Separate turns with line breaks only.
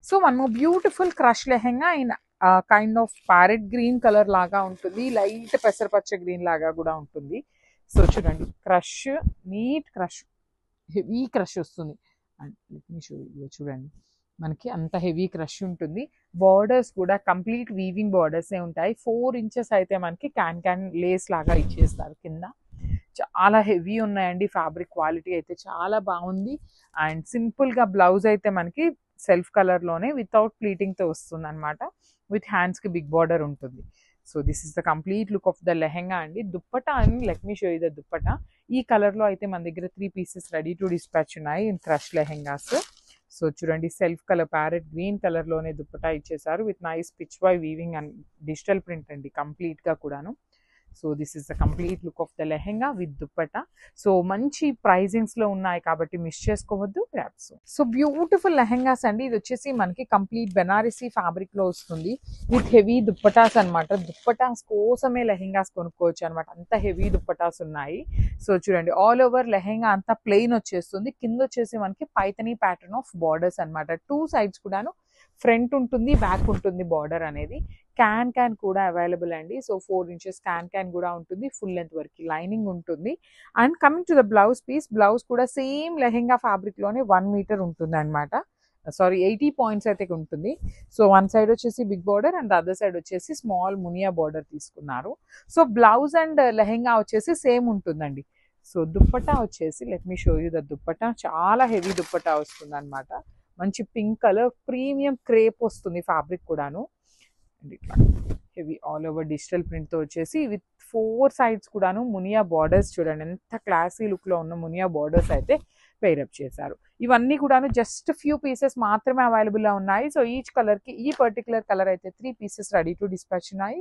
So one more beautiful crush lehenga in kind of parrot green colour లాగా ఉంటుంది, light పెసరపచ్చ green లాగా కూడా ఉంటుంది. సో చూడండి crush, neat crush, heavy crush వస్తుంది. And let me show you, చూడండి మనకి అంత హెవీ క్రష్ ఉంటుంది. బార్డర్స్ కూడా కంప్లీట్ వీవింగ్ బార్డర్సే ఉంటాయి. 4 ఇంచెస్ అయితే మనకి క్యాన్ లేస్ లాగా ఇచ్చేస్తారు కింద. చాలా హెవీ ఉన్నాయండి, ఫ్యాబ్రిక్ క్వాలిటీ అయితే చాలా బాగుంది. అండ్ సింపుల్గా బ్లౌజ్ అయితే మనకి సెల్ఫ్ కలర్లోనే వితౌట్ ప్లీటింగ్తో వస్తుంది అనమాట. విత్ హ్యాండ్స్కి బిగ్ బార్డర్ ఉంటుంది. So this is the complete look of the lehenga అండి. Dupatta and let me show you the dupatta. ఈ కలర్లో అయితే మన దగ్గర 3 పీసెస్ రెడీ టు డిస్పాచ్ ఉన్నాయి ఇన్ క్రష్ లెహెంగాస్. సో చూడండి సెల్ఫ్ కలర్ ప్యారెట్ గ్రీన్ కలర్లోనే దుప్పటా ఇచ్చేసారు విత్ నైస్ పిచ్ వై వీవింగ్ అండ్ డిజిటల్ ప్రింట్ అండి కంప్లీట్గా కూడాను. So this is the complete look of the lehenga with dupatta. So మంచి ప్రైజింగ్స్లో ఉన్నాయి కాబట్టి మిస్ చేసుకోవద్దు. గ్రాప్స్. సో బ్యూటిఫుల్ లెహెంగాస్ అండి. ఇది వచ్చేసి మనకి కంప్లీట్ బెనారసీ ఫ్యాబ్రిక్లో వస్తుంది విత్ హెవీ దుప్పటాస్ అనమాట. దుప్పటాస్ కోసమే లెహెంగాస్ కొనుక్కోవచ్చు అనమాట, అంత హెవీ దుప్పటాస్ ఉన్నాయి. సో చూడండి ఆల్ ఓవర్ లెహెంగా అంతా ప్లెయిన్ వచ్చేస్తుంది. కింద వచ్చేసి మనకి పైతనీ ప్యాటర్న్ ఆఫ్ బార్డర్స్ అనమాట. 2 సైడ్స్ కూడాను ఫ్రంట్ ఉంటుంది, బ్యాక్ ఉంటుంది బార్డర్ అనేది. క్యాన్ కూడా అవైలబుల్ అండి. సో 4 ఇంచెస్ క్యాన్ కూడా ఉంటుంది, ఫుల్ లెంత్ వరకు లైనింగ్ ఉంటుంది. And coming to the blouse piece, blouse కూడా సేమ్ లెహెంగా ఫ్యాబ్రిక్లోనే 1 మీటర్ ఉంటుంది అనమాట. సారీ 80 పాయింట్స్ అయితే ఉంటుంది. సో వన్ సైడ్ వచ్చేసి big border and other side వచ్చేసి స్మాల్ మునియా బార్డర్ తీసుకున్నారు. సో బ్లౌజ్ అండ్ లెహెంగా వచ్చేసి సేమ్ ఉంటుందండి. సో దుప్పటా వచ్చేసి let me show you the dupatta. చాలా హెవీ దుప్పటా వస్తుంది అనమాట. మంచి పింక్ కలర్ ప్రీమియం క్రేప్ వస్తుంది ఫ్యాబ్రిక్ కూడాను. అండ్ ఇట్లా హెవీ ఆల్ ఓవర్ డిజిటల్ ప్రింట్తో వచ్చేసి విత్ 4 సైడ్స్ కూడాను మునియా బార్డర్స్. చూడండి ఎంత క్లాసీ లుక్లో ఉన్న మునియా బార్డర్స్ అయితే పేరప్ చేశారు. ఇవన్నీ కూడాను జస్ట్ ఫ్యూ పీసెస్ మాత్రమే అవైలబుల్గా ఉన్నాయి. సో ఈచ్ కలర్కి ఈ పర్టికులర్ కలర్ అయితే 3 పీసెస్ రెడీ టు డిస్పాచ్ ఉన్నాయి.